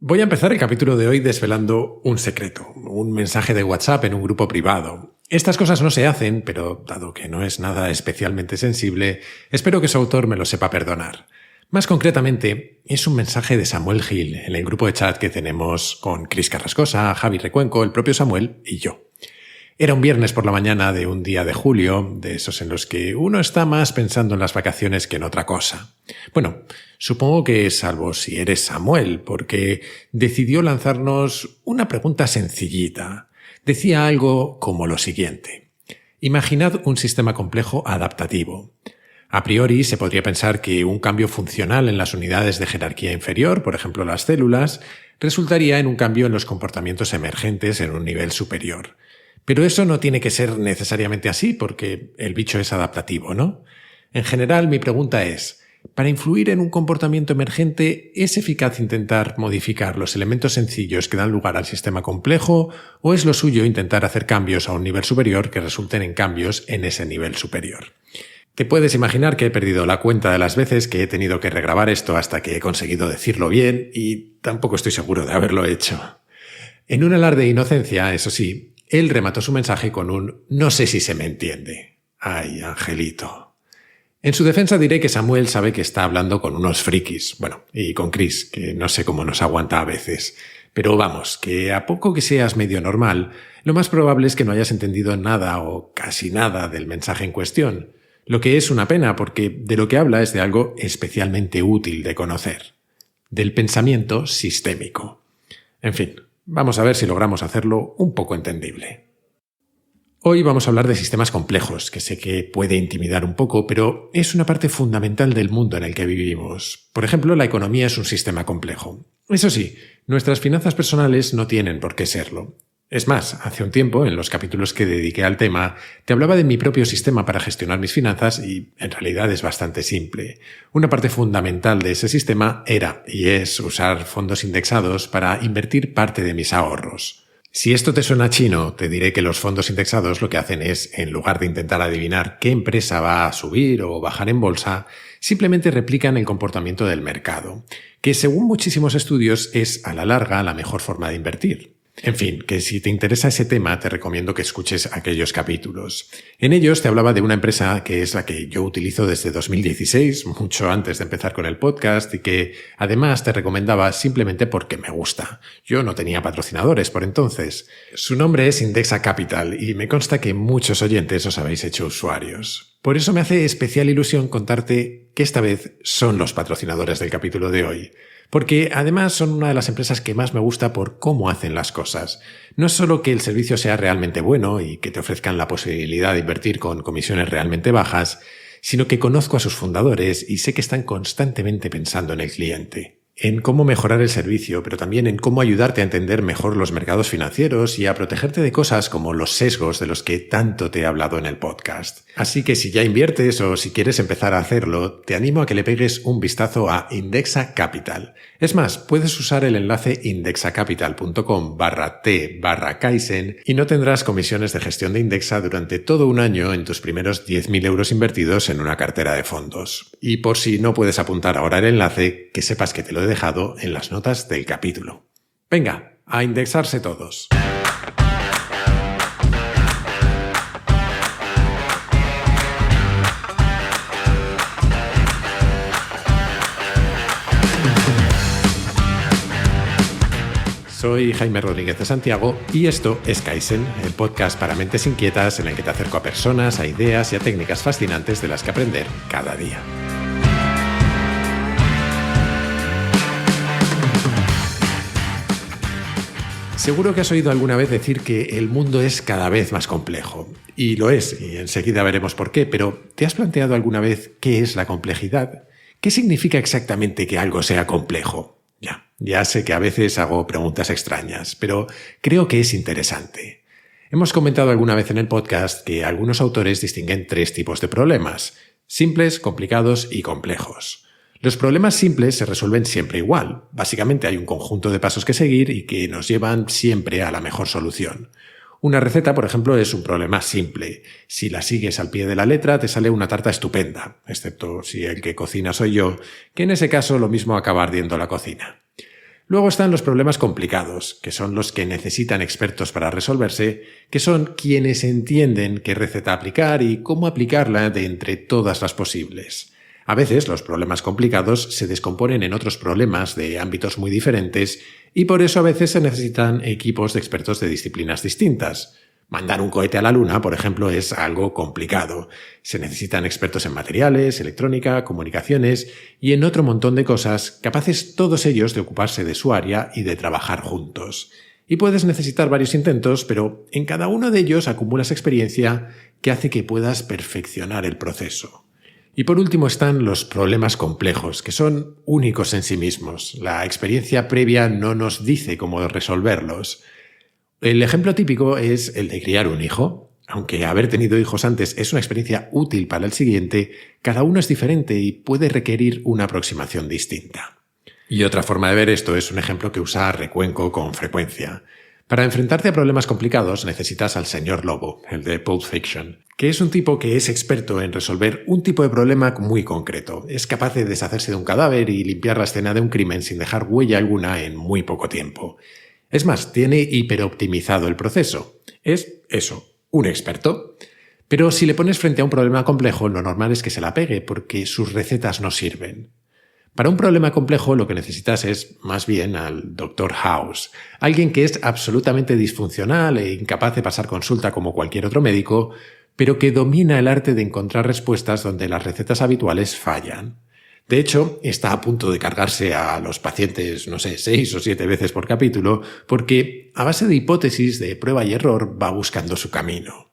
Voy a empezar el capítulo de hoy desvelando un secreto, un mensaje de WhatsApp en un grupo privado. Estas cosas no se hacen, pero dado que no es nada especialmente sensible, espero que su autor me lo sepa perdonar. Más concretamente, es un mensaje de Samuel Gil en el grupo de chat que tenemos con Cris Carrascosa, Javi Recuenco, el propio Samuel y yo. Era un viernes por la mañana de un día de julio, de esos en los que uno está más pensando en las vacaciones que en otra cosa. Bueno, supongo que salvo si eres Samuel, porque decidió lanzarnos una pregunta sencillita. Decía algo como lo siguiente. Imaginad un sistema complejo adaptativo. A priori se podría pensar que un cambio funcional en las unidades de jerarquía inferior, por ejemplo las células, resultaría en un cambio en los comportamientos emergentes en un nivel superior. Pero eso no tiene que ser necesariamente así porque el bicho es adaptativo, ¿no? En general, mi pregunta es, ¿para influir en un comportamiento emergente es eficaz intentar modificar los elementos sencillos que dan lugar al sistema complejo o es lo suyo intentar hacer cambios a un nivel superior que resulten en cambios en ese nivel superior? Te puedes imaginar que he perdido la cuenta de las veces que he tenido que regrabar esto hasta que he conseguido decirlo bien y tampoco estoy seguro de haberlo hecho. En un alarde de inocencia, eso sí, él remató su mensaje con un «no sé si se me entiende». ¡Ay, Angelito! En su defensa diré que Samuel sabe que está hablando con unos frikis. Bueno, y con Cris, que no sé cómo nos aguanta a veces. Pero vamos, que a poco que seas medio normal, lo más probable es que no hayas entendido nada o casi nada del mensaje en cuestión. Lo que es una pena porque de lo que habla es de algo especialmente útil de conocer. Del pensamiento sistémico. En fin. Vamos a ver si logramos hacerlo un poco entendible. Hoy vamos a hablar de sistemas complejos, que sé que puede intimidar un poco, pero es una parte fundamental del mundo en el que vivimos. Por ejemplo, la economía es un sistema complejo. Eso sí, nuestras finanzas personales no tienen por qué serlo. Es más, hace un tiempo, en los capítulos que dediqué al tema, te hablaba de mi propio sistema para gestionar mis finanzas y en realidad es bastante simple. Una parte fundamental de ese sistema era y es usar fondos indexados para invertir parte de mis ahorros. Si esto te suena chino, te diré que los fondos indexados lo que hacen es, en lugar de intentar adivinar qué empresa va a subir o bajar en bolsa, simplemente replican el comportamiento del mercado, que según muchísimos estudios es a la larga la mejor forma de invertir. En fin, que si te interesa ese tema te recomiendo que escuches aquellos capítulos. En ellos te hablaba de una empresa que es la que yo utilizo desde 2016, mucho antes de empezar con el podcast, y que además te recomendaba simplemente porque me gusta. Yo no tenía patrocinadores por entonces. Su nombre es Indexa Capital y me consta que muchos oyentes os habéis hecho usuarios. Por eso me hace especial ilusión contarte que esta vez son los patrocinadores del capítulo de hoy. Porque además son una de las empresas que más me gusta por cómo hacen las cosas. No es solo que el servicio sea realmente bueno y que te ofrezcan la posibilidad de invertir con comisiones realmente bajas, sino que conozco a sus fundadores y sé que están constantemente pensando en el cliente, en cómo mejorar el servicio, pero también en cómo ayudarte a entender mejor los mercados financieros y a protegerte de cosas como los sesgos de los que tanto te he hablado en el podcast. Así que si ya inviertes o si quieres empezar a hacerlo, te animo a que le pegues un vistazo a Indexa Capital. Es más, puedes usar el enlace indexacapital.com/t/Kaizen y no tendrás comisiones de gestión de Indexa durante todo un año en tus primeros 10.000 euros invertidos en una cartera de fondos. Y por si no puedes apuntar ahora el enlace, que sepas que te lo he dejado en las notas del capítulo. Venga, a indexarse todos. Soy Jaime Rodríguez de Santiago y esto es Kaizen, el podcast para mentes inquietas en el que te acerco a personas, a ideas y a técnicas fascinantes de las que aprender cada día. Seguro que has oído alguna vez decir que el mundo es cada vez más complejo. Y lo es, y enseguida veremos por qué, pero ¿te has planteado alguna vez qué es la complejidad? ¿Qué significa exactamente que algo sea complejo? Ya sé que a veces hago preguntas extrañas, pero creo que es interesante. Hemos comentado alguna vez en el podcast que algunos autores distinguen 3 tipos de problemas: simples, complicados y complejos. Los problemas simples se resuelven siempre igual. Básicamente hay un conjunto de pasos que seguir y que nos llevan siempre a la mejor solución. Una receta, por ejemplo, es un problema simple. Si la sigues al pie de la letra, te sale una tarta estupenda, excepto si el que cocina soy yo, que en ese caso lo mismo acaba ardiendo la cocina. Luego están los problemas complicados, que son los que necesitan expertos para resolverse, que son quienes entienden qué receta aplicar y cómo aplicarla de entre todas las posibles. A veces los problemas complicados se descomponen en otros problemas de ámbitos muy diferentes y por eso a veces se necesitan equipos de expertos de disciplinas distintas. Mandar un cohete a la Luna, por ejemplo, es algo complicado. Se necesitan expertos en materiales, electrónica, comunicaciones y en otro montón de cosas, capaces todos ellos de ocuparse de su área y de trabajar juntos. Y puedes necesitar varios intentos, pero en cada uno de ellos acumulas experiencia que hace que puedas perfeccionar el proceso. Y por último están los problemas complejos, que son únicos en sí mismos. La experiencia previa no nos dice cómo resolverlos. El ejemplo típico es el de criar un hijo. Aunque haber tenido hijos antes es una experiencia útil para el siguiente, cada uno es diferente y puede requerir una aproximación distinta. Y otra forma de ver esto es un ejemplo que usa Recuenco con frecuencia. Para enfrentarte a problemas complicados necesitas al señor Lobo, el de Pulp Fiction, que es un tipo que es experto en resolver un tipo de problema muy concreto. Es capaz de deshacerse de un cadáver y limpiar la escena de un crimen sin dejar huella alguna en muy poco tiempo. Es más, tiene hiperoptimizado el proceso. Es eso, un experto. Pero si le pones frente a un problema complejo, lo normal es que se la pegue porque sus recetas no sirven. Para un problema complejo lo que necesitas es más bien al Dr. House, alguien que es absolutamente disfuncional e incapaz de pasar consulta como cualquier otro médico, pero que domina el arte de encontrar respuestas donde las recetas habituales fallan. De hecho, está a punto de cargarse a los pacientes, 6 o 7 veces por capítulo, porque a base de hipótesis, de prueba y error, va buscando su camino.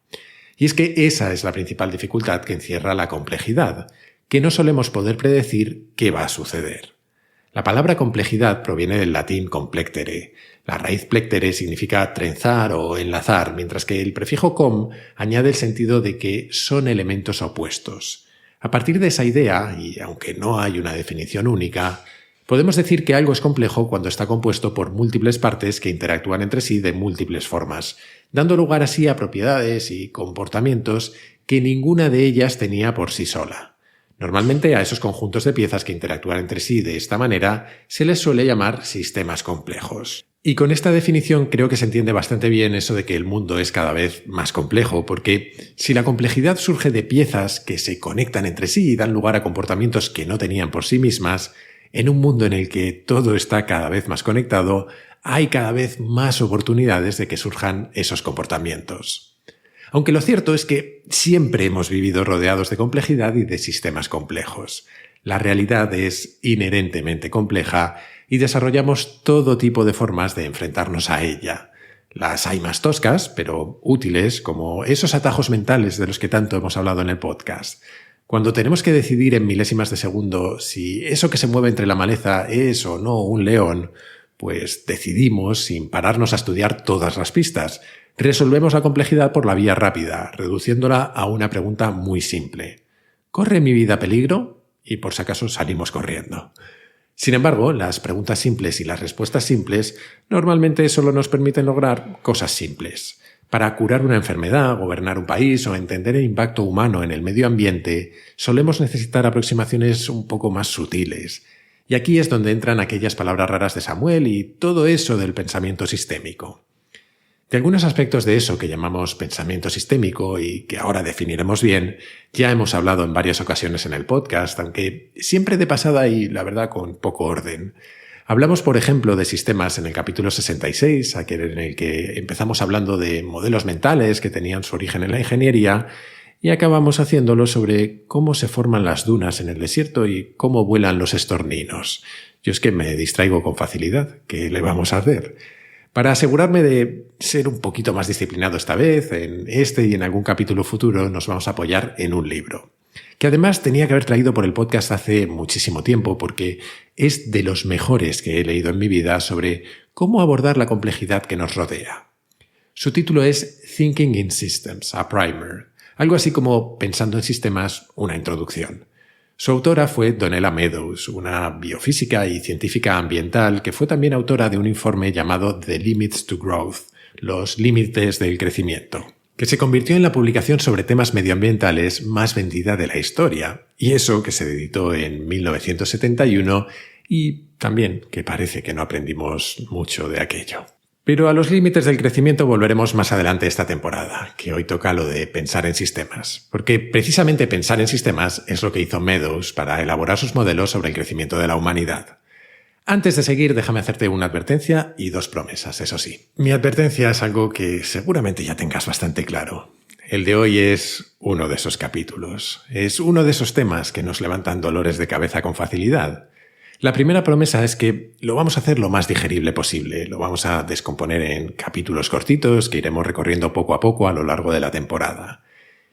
Y es que esa es la principal dificultad que encierra la complejidad, que no solemos poder predecir qué va a suceder. La palabra complejidad proviene del latín complectere. La raíz plectere significa trenzar o enlazar, mientras que el prefijo com añade el sentido de que son elementos opuestos. A partir de esa idea, y aunque no hay una definición única, podemos decir que algo es complejo cuando está compuesto por múltiples partes que interactúan entre sí de múltiples formas, dando lugar así a propiedades y comportamientos que ninguna de ellas tenía por sí sola. Normalmente a esos conjuntos de piezas que interactúan entre sí de esta manera se les suele llamar sistemas complejos. Y con esta definición creo que se entiende bastante bien eso de que el mundo es cada vez más complejo, porque si la complejidad surge de piezas que se conectan entre sí y dan lugar a comportamientos que no tenían por sí mismas, en un mundo en el que todo está cada vez más conectado, hay cada vez más oportunidades de que surjan esos comportamientos. Aunque lo cierto es que siempre hemos vivido rodeados de complejidad y de sistemas complejos. La realidad es inherentemente compleja y desarrollamos todo tipo de formas de enfrentarnos a ella. Las hay más toscas, pero útiles, como esos atajos mentales de los que tanto hemos hablado en el podcast. Cuando tenemos que decidir en milésimas de segundo si eso que se mueve entre la maleza es o no un león, pues decidimos sin pararnos a estudiar todas las pistas. Resolvemos la complejidad por la vía rápida, reduciéndola a una pregunta muy simple. ¿Corre mi vida peligro? Y por si acaso salimos corriendo. Sin embargo, las preguntas simples y las respuestas simples normalmente solo nos permiten lograr cosas simples. Para curar una enfermedad, gobernar un país o entender el impacto humano en el medio ambiente, solemos necesitar aproximaciones un poco más sutiles. Y aquí es donde entran aquellas palabras raras de Samuel y todo eso del pensamiento sistémico. De algunos aspectos de eso que llamamos pensamiento sistémico y que ahora definiremos bien, ya hemos hablado en varias ocasiones en el podcast, aunque siempre de pasada y, la verdad, con poco orden. Hablamos, por ejemplo, de sistemas en el capítulo 66, aquel en el que empezamos hablando de modelos mentales que tenían su origen en la ingeniería, y acabamos haciéndolo sobre cómo se forman las dunas en el desierto y cómo vuelan los estorninos. Yo es que me distraigo con facilidad, ¿qué le vamos a hacer? Para asegurarme de ser un poquito más disciplinado esta vez, en este y en algún capítulo futuro nos vamos a apoyar en un libro, que además tenía que haber traído por el podcast hace muchísimo tiempo porque es de los mejores que he leído en mi vida sobre cómo abordar la complejidad que nos rodea. Su título es Thinking in Systems, a Primer, algo así como Pensando en Sistemas, una introducción. Su autora fue Donella Meadows, una biofísica y científica ambiental que fue también autora de un informe llamado The Limits to Growth, los límites del crecimiento, que se convirtió en la publicación sobre temas medioambientales más vendida de la historia, y eso que se editó en 1971 y también que parece que no aprendimos mucho de aquello. Pero a los límites del crecimiento volveremos más adelante esta temporada, que hoy toca lo de pensar en sistemas, porque precisamente pensar en sistemas es lo que hizo Meadows para elaborar sus modelos sobre el crecimiento de la humanidad. Antes de seguir, déjame hacerte una advertencia y 2 promesas, eso sí. Mi advertencia es algo que seguramente ya tengas bastante claro. El de hoy es uno de esos capítulos. Es uno de esos temas que nos levantan dolores de cabeza con facilidad. La primera promesa es que lo vamos a hacer lo más digerible posible. Lo vamos a descomponer en capítulos cortitos que iremos recorriendo poco a poco a lo largo de la temporada.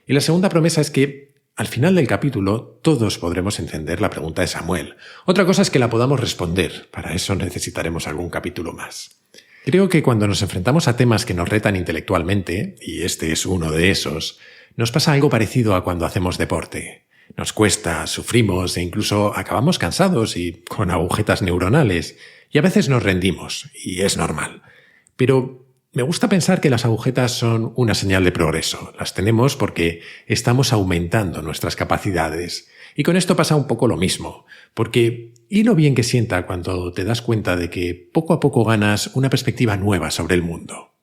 Y la segunda promesa es que al final del capítulo todos podremos encender la pregunta de Samuel. Otra cosa es que la podamos responder. Para eso necesitaremos algún capítulo más. Creo que cuando nos enfrentamos a temas que nos retan intelectualmente, y este es uno de esos, nos pasa algo parecido a cuando hacemos deporte. Nos cuesta, sufrimos e incluso acabamos cansados y con agujetas neuronales, y a veces nos rendimos, y es normal. Pero me gusta pensar que las agujetas son una señal de progreso. Las tenemos porque estamos aumentando nuestras capacidades. Y con esto pasa un poco lo mismo, porque ¿y lo bien que sienta cuando te das cuenta de que poco a poco ganas una perspectiva nueva sobre el mundo?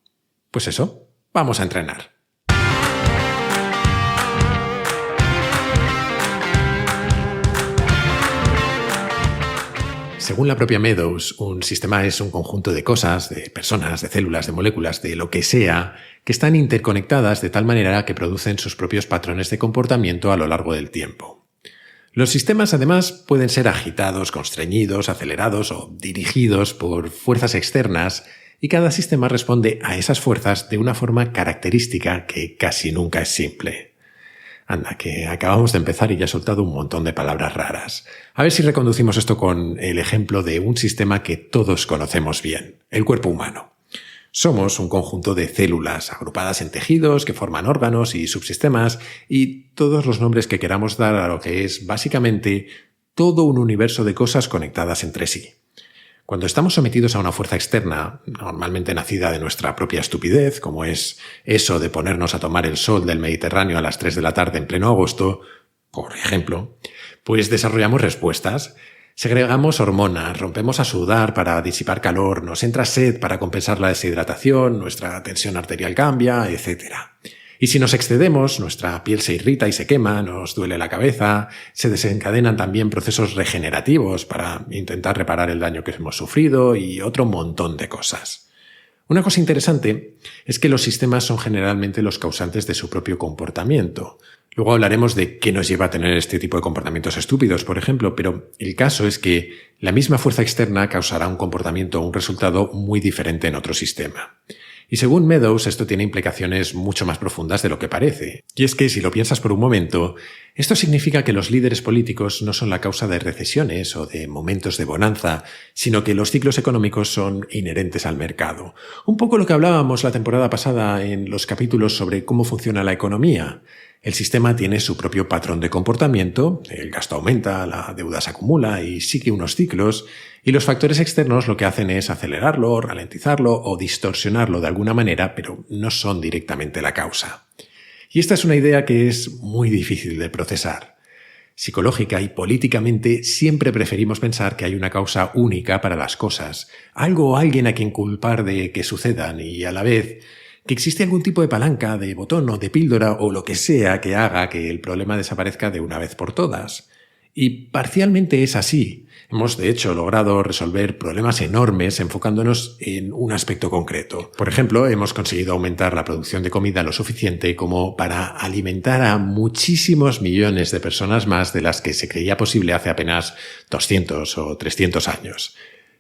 Pues eso, vamos a entrenar. Según la propia Meadows, un sistema es un conjunto de cosas, de personas, de células, de moléculas, de lo que sea, que están interconectadas de tal manera que producen sus propios patrones de comportamiento a lo largo del tiempo. Los sistemas, además, pueden ser agitados, constreñidos, acelerados o dirigidos por fuerzas externas, y cada sistema responde a esas fuerzas de una forma característica que casi nunca es simple. Anda, que acabamos de empezar y ya he soltado un montón de palabras raras. A ver si reconducimos esto con el ejemplo de un sistema que todos conocemos bien, el cuerpo humano. Somos un conjunto de células agrupadas en tejidos que forman órganos y subsistemas y todos los nombres que queramos dar a lo que es básicamente todo un universo de cosas conectadas entre sí. Cuando estamos sometidos a una fuerza externa, normalmente nacida de nuestra propia estupidez, como es eso de ponernos a tomar el sol del Mediterráneo a las 3 de la tarde en pleno agosto, por ejemplo, pues desarrollamos respuestas. Segregamos hormonas, rompemos a sudar para disipar calor, nos entra sed para compensar la deshidratación, nuestra tensión arterial cambia, etc. Y si nos excedemos, nuestra piel se irrita y se quema, nos duele la cabeza, se desencadenan también procesos regenerativos para intentar reparar el daño que hemos sufrido y otro montón de cosas. Una cosa interesante es que los sistemas son generalmente los causantes de su propio comportamiento. Luego hablaremos de qué nos lleva a tener este tipo de comportamientos estúpidos, por ejemplo, pero el caso es que la misma fuerza externa causará un comportamiento o un resultado muy diferente en otro sistema. Y según Meadows, esto tiene implicaciones mucho más profundas de lo que parece. Y es que, si lo piensas por un momento, esto significa que los líderes políticos no son la causa de recesiones o de momentos de bonanza, sino que los ciclos económicos son inherentes al mercado. Un poco lo que hablábamos la temporada pasada en los capítulos sobre cómo funciona la economía. El sistema tiene su propio patrón de comportamiento, el gasto aumenta, la deuda se acumula y sigue unos ciclos, y los factores externos lo que hacen es acelerarlo, ralentizarlo o distorsionarlo de alguna manera, pero no son directamente la causa. Y esta es una idea que es muy difícil de procesar. Psicológica y políticamente siempre preferimos pensar que hay una causa única para las cosas, algo o alguien a quien culpar de que sucedan y a la vez que existe algún tipo de palanca, de botón o de píldora o lo que sea que haga que el problema desaparezca de una vez por todas. Y parcialmente es así. Hemos de hecho logrado resolver problemas enormes enfocándonos en un aspecto concreto. Por ejemplo, hemos conseguido aumentar la producción de comida lo suficiente como para alimentar a muchísimos millones de personas más de las que se creía posible hace apenas 200 o 300 años.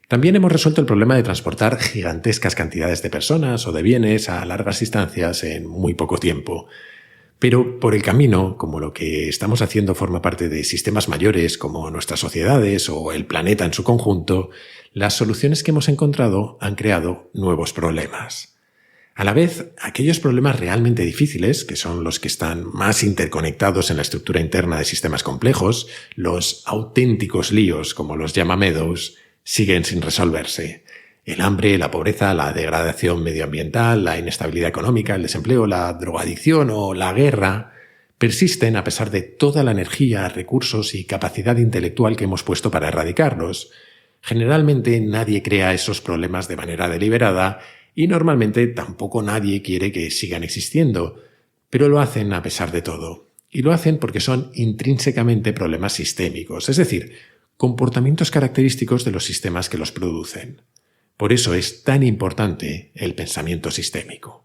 También hemos resuelto el problema de transportar gigantescas cantidades de personas o de bienes a largas distancias en muy poco tiempo. Pero por el camino, como lo que estamos haciendo forma parte de sistemas mayores como nuestras sociedades o el planeta en su conjunto, las soluciones que hemos encontrado han creado nuevos problemas. A la vez, aquellos problemas realmente difíciles, que son los que están más interconectados en la estructura interna de sistemas complejos, los auténticos líos, como los llama Meadows, siguen sin resolverse. El hambre, la pobreza, la degradación medioambiental, la inestabilidad económica, el desempleo, la drogadicción o la guerra persisten a pesar de toda la energía, recursos y capacidad intelectual que hemos puesto para erradicarlos. Generalmente nadie crea esos problemas de manera deliberada y normalmente tampoco nadie quiere que sigan existiendo, pero lo hacen a pesar de todo. Y lo hacen porque son intrínsecamente problemas sistémicos, es decir, comportamientos característicos de los sistemas que los producen. Por eso es tan importante el pensamiento sistémico.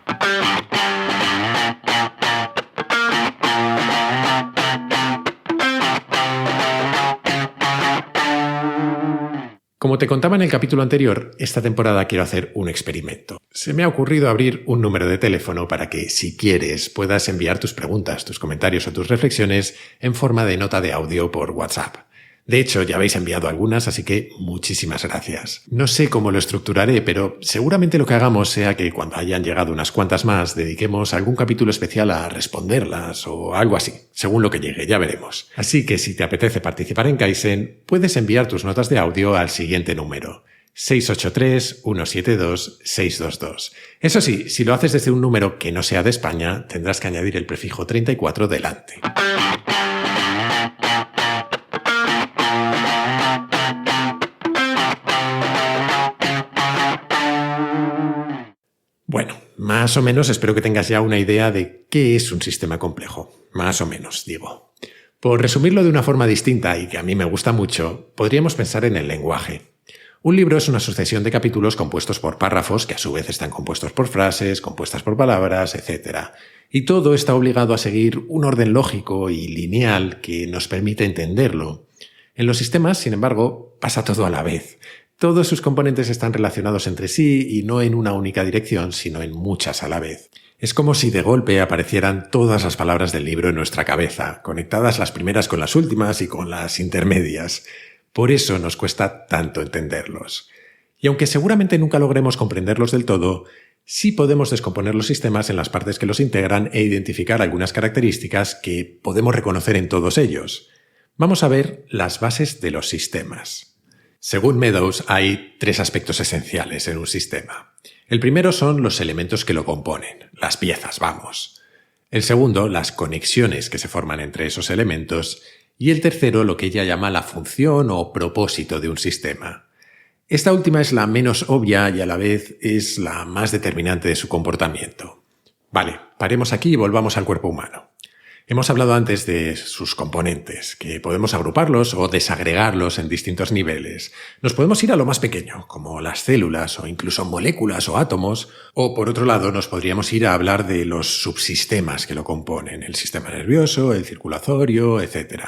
Como te contaba en el capítulo anterior, esta temporada quiero hacer un experimento. Se me ha ocurrido abrir un número de teléfono para que, si quieres, puedas enviar tus preguntas, tus comentarios o tus reflexiones en forma de nota de audio por WhatsApp. De hecho, ya habéis enviado algunas, así que muchísimas gracias. No sé cómo lo estructuraré, pero seguramente lo que hagamos sea que cuando hayan llegado unas cuantas más, dediquemos algún capítulo especial a responderlas o algo así, según lo que llegue, ya veremos. Así que si te apetece participar en Kaizen, puedes enviar tus notas de audio al siguiente número: 683-172-622. Eso sí, si lo haces desde un número que no sea de España, tendrás que añadir el prefijo 34 delante. Bueno, más o menos espero que tengas ya una idea de qué es un sistema complejo. Más o menos, digo. Por resumirlo de una forma distinta y que a mí me gusta mucho, podríamos pensar en el lenguaje. Un libro es una sucesión de capítulos compuestos por párrafos que a su vez están compuestos por frases, compuestas por palabras, etc. Y todo está obligado a seguir un orden lógico y lineal que nos permite entenderlo. En los sistemas, sin embargo, pasa todo a la vez. Todos sus componentes están relacionados entre sí y no en una única dirección, sino en muchas a la vez. Es como si de golpe aparecieran todas las palabras del libro en nuestra cabeza, conectadas las primeras con las últimas y con las intermedias. Por eso nos cuesta tanto entenderlos. Y aunque seguramente nunca logremos comprenderlos del todo, sí podemos descomponer los sistemas en las partes que los integran e identificar algunas características que podemos reconocer en todos ellos. Vamos a ver las bases de los sistemas. Según Meadows, hay 3 aspectos esenciales en un sistema. El primero son los elementos que lo componen, las piezas, vamos. El segundo, las conexiones que se forman entre esos elementos. Y el tercero, lo que ella llama la función o propósito de un sistema. Esta última es la menos obvia y a la vez es la más determinante de su comportamiento. Vale, paremos aquí y volvamos al cuerpo humano. Hemos hablado antes de sus componentes, que podemos agruparlos o desagregarlos en distintos niveles. Nos podemos ir a lo más pequeño, como las células o incluso moléculas o átomos, o por otro lado nos podríamos ir a hablar de los subsistemas que lo componen, el sistema nervioso, el circulatorio, etc.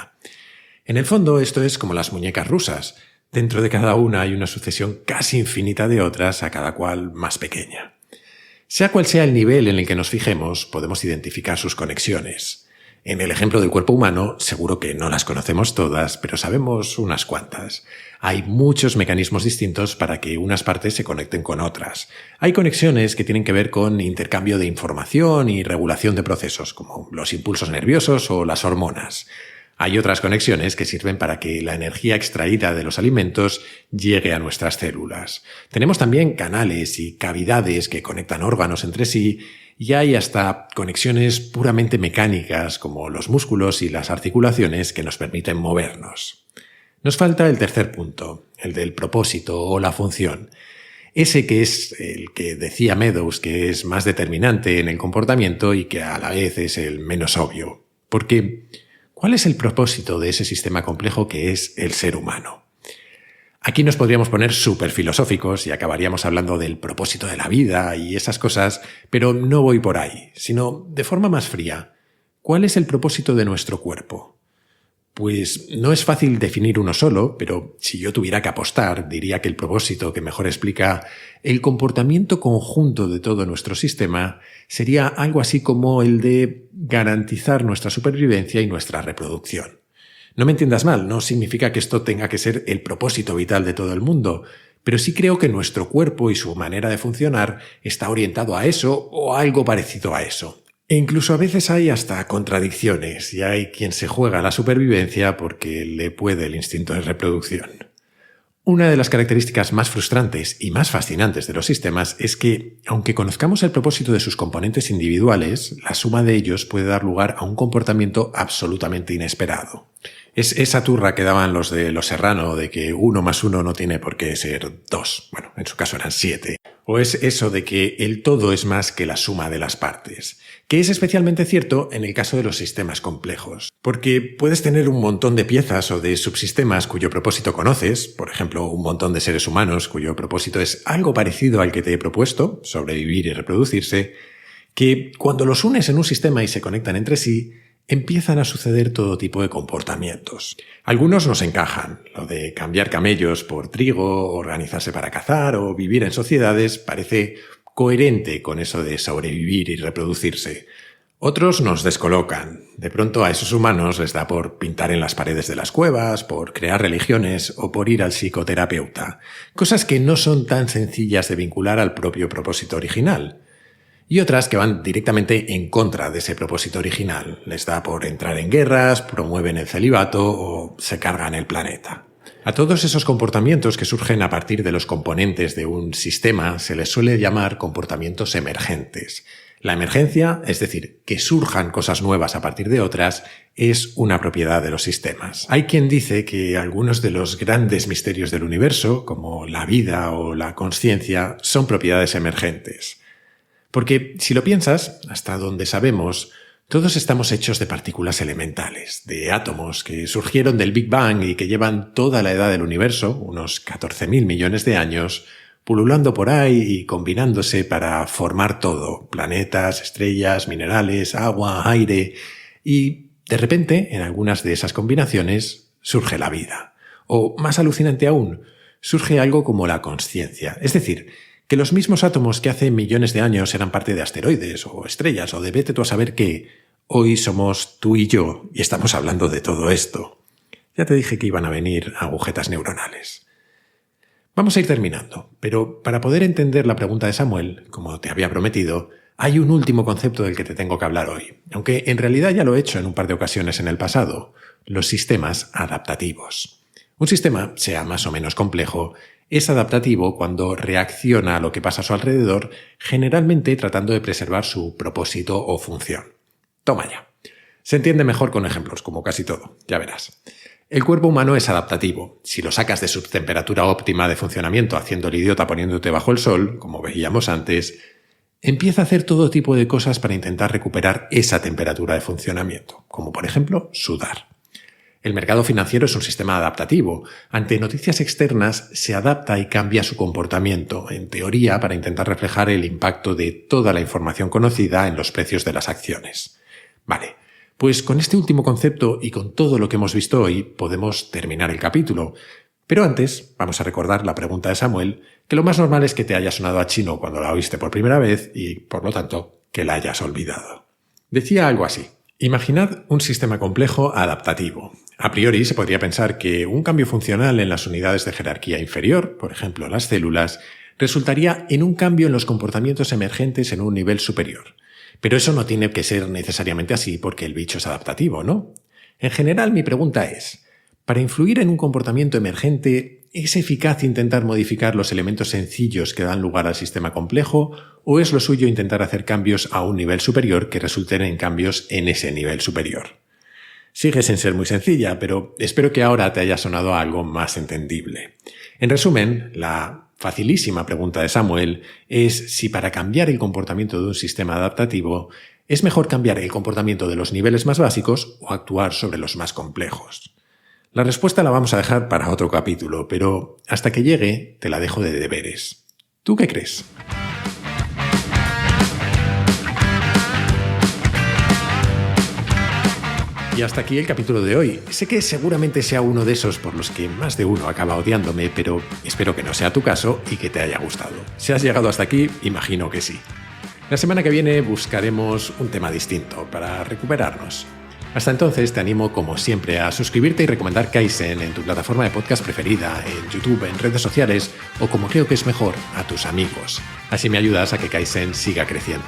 En el fondo esto es como las muñecas rusas. Dentro de cada una hay una sucesión casi infinita de otras, a cada cual más pequeña. Sea cual sea el nivel en el que nos fijemos, podemos identificar sus conexiones. En el ejemplo del cuerpo humano, seguro que no las conocemos todas, pero sabemos unas cuantas. Hay muchos mecanismos distintos para que unas partes se conecten con otras. Hay conexiones que tienen que ver con intercambio de información y regulación de procesos, como los impulsos nerviosos o las hormonas. Hay otras conexiones que sirven para que la energía extraída de los alimentos llegue a nuestras células. Tenemos también canales y cavidades que conectan órganos entre sí, y hay hasta conexiones puramente mecánicas como los músculos y las articulaciones que nos permiten movernos. Nos falta el tercer punto, el del propósito o la función. Ese que es el que decía Meadows que es más determinante en el comportamiento y que a la vez es el menos obvio. Porque, ¿cuál es el propósito de ese sistema complejo que es el ser humano? Aquí nos podríamos poner súper filosóficos y acabaríamos hablando del propósito de la vida y esas cosas, pero no voy por ahí, sino de forma más fría. ¿Cuál es el propósito de nuestro cuerpo? Pues no es fácil definir uno solo, pero si yo tuviera que apostar, diría que el propósito que mejor explica el comportamiento conjunto de todo nuestro sistema sería algo así como el de garantizar nuestra supervivencia y nuestra reproducción. No me entiendas mal, no significa que esto tenga que ser el propósito vital de todo el mundo, pero sí creo que nuestro cuerpo y su manera de funcionar está orientado a eso o a algo parecido a eso. E incluso a veces hay hasta contradicciones y hay quien se juega a la supervivencia porque le puede el instinto de reproducción. Una de las características más frustrantes y más fascinantes de los sistemas es que, aunque conozcamos el propósito de sus componentes individuales, la suma de ellos puede dar lugar a un comportamiento absolutamente inesperado. Es esa turra que daban los de Los Serrano de que 1 más 1 no tiene por qué ser 2. Bueno, en su caso eran 7. O es eso de que el todo es más que la suma de las partes, que es especialmente cierto en el caso de los sistemas complejos. Porque puedes tener un montón de piezas o de subsistemas cuyo propósito conoces, por ejemplo, un montón de seres humanos cuyo propósito es algo parecido al que te he propuesto, sobrevivir y reproducirse, que cuando los unes en un sistema y se conectan entre sí, empiezan a suceder todo tipo de comportamientos. Algunos nos encajan. Lo de cambiar camellos por trigo, organizarse para cazar o vivir en sociedades parece coherente con eso de sobrevivir y reproducirse. Otros nos descolocan. De pronto a esos humanos les da por pintar en las paredes de las cuevas, por crear religiones o por ir al psicoterapeuta. Cosas que no son tan sencillas de vincular al propio propósito original. Y otras que van directamente en contra de ese propósito original. Les da por entrar en guerras, promueven el celibato o se cargan el planeta. A todos esos comportamientos que surgen a partir de los componentes de un sistema se les suele llamar comportamientos emergentes. La emergencia, es decir, que surjan cosas nuevas a partir de otras, es una propiedad de los sistemas. Hay quien dice que algunos de los grandes misterios del universo, como la vida o la consciencia, son propiedades emergentes. Porque, si lo piensas, hasta donde sabemos, todos estamos hechos de partículas elementales, de átomos que surgieron del Big Bang y que llevan toda la edad del universo, unos 14.000 millones de años, pululando por ahí y combinándose para formar todo, planetas, estrellas, minerales, agua, aire, y de repente, en algunas de esas combinaciones, surge la vida. O, más alucinante aún, surge algo como la consciencia, es decir, que los mismos átomos que hace millones de años eran parte de asteroides o estrellas o de vete tú a saber qué, hoy somos tú y yo y estamos hablando de todo esto. Ya te dije que iban a venir agujetas neuronales. Vamos a ir terminando, pero para poder entender la pregunta de Samuel, como te había prometido, hay un último concepto del que te tengo que hablar hoy, aunque en realidad ya lo he hecho en un par de ocasiones en el pasado, los sistemas adaptativos. Un sistema, sea más o menos complejo, es adaptativo cuando reacciona a lo que pasa a su alrededor, generalmente tratando de preservar su propósito o función. Toma ya. Se entiende mejor con ejemplos, como casi todo, ya verás. El cuerpo humano es adaptativo. Si lo sacas de su temperatura óptima de funcionamiento haciendo el idiota poniéndote bajo el sol, como veíamos antes, empieza a hacer todo tipo de cosas para intentar recuperar esa temperatura de funcionamiento, como por ejemplo sudar. El mercado financiero es un sistema adaptativo. Ante noticias externas se adapta y cambia su comportamiento, en teoría para intentar reflejar el impacto de toda la información conocida en los precios de las acciones. Vale, pues con este último concepto y con todo lo que hemos visto hoy podemos terminar el capítulo. Pero antes vamos a recordar la pregunta de Samuel, que lo más normal es que te haya sonado a chino cuando la oíste por primera vez y, por lo tanto, que la hayas olvidado. Decía algo así. Imaginad un sistema complejo adaptativo. A priori se podría pensar que un cambio funcional en las unidades de jerarquía inferior, por ejemplo las células, resultaría en un cambio en los comportamientos emergentes en un nivel superior. Pero eso no tiene que ser necesariamente así porque el bicho es adaptativo, ¿no? En general, mi pregunta es, para influir en un comportamiento emergente, ¿es eficaz intentar modificar los elementos sencillos que dan lugar al sistema complejo o es lo suyo intentar hacer cambios a un nivel superior que resulten en cambios en ese nivel superior? Sigue sin ser muy sencilla, pero espero que ahora te haya sonado algo más entendible. En resumen, la facilísima pregunta de Samuel es si para cambiar el comportamiento de un sistema adaptativo es mejor cambiar el comportamiento de los niveles más básicos o actuar sobre los más complejos. La respuesta la vamos a dejar para otro capítulo, pero hasta que llegue te la dejo de deberes. ¿Tú qué crees? Y hasta aquí el capítulo de hoy. Sé que seguramente sea uno de esos por los que más de uno acaba odiándome, pero espero que no sea tu caso y que te haya gustado. Si has llegado hasta aquí, imagino que sí. La semana que viene buscaremos un tema distinto para recuperarnos. Hasta entonces te animo, como siempre, a suscribirte y recomendar Kaizen en tu plataforma de podcast preferida, en YouTube, en redes sociales o, como creo que es mejor, a tus amigos. Así me ayudas a que Kaizen siga creciendo.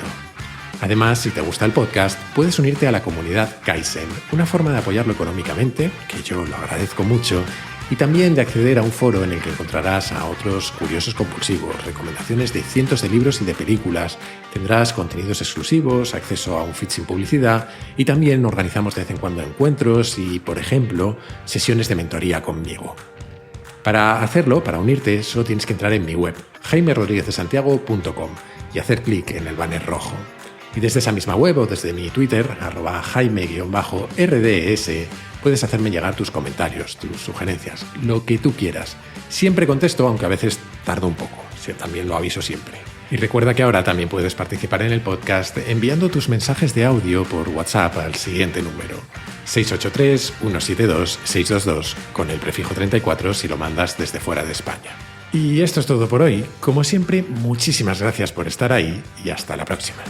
Además, si te gusta el podcast, puedes unirte a la comunidad Kaizen, una forma de apoyarlo económicamente, que yo lo agradezco mucho, y también de acceder a un foro en el que encontrarás a otros curiosos compulsivos, recomendaciones de cientos de libros y de películas, tendrás contenidos exclusivos, acceso a un feed sin publicidad y también organizamos de vez en cuando encuentros y, por ejemplo, sesiones de mentoría conmigo. Para hacerlo, para unirte, solo tienes que entrar en mi web, jaimerodriguezdesantiago.com y hacer clic en el banner rojo. Y desde esa misma web o desde mi Twitter, @jaime_rds, puedes hacerme llegar tus comentarios, tus sugerencias, lo que tú quieras. Siempre contesto, aunque a veces tardo un poco. También lo aviso siempre. Y recuerda que ahora también puedes participar en el podcast enviando tus mensajes de audio por WhatsApp al siguiente número: 683-172-622, con el prefijo 34 si lo mandas desde fuera de España. Y esto es todo por hoy. Como siempre, muchísimas gracias por estar ahí y hasta la próxima.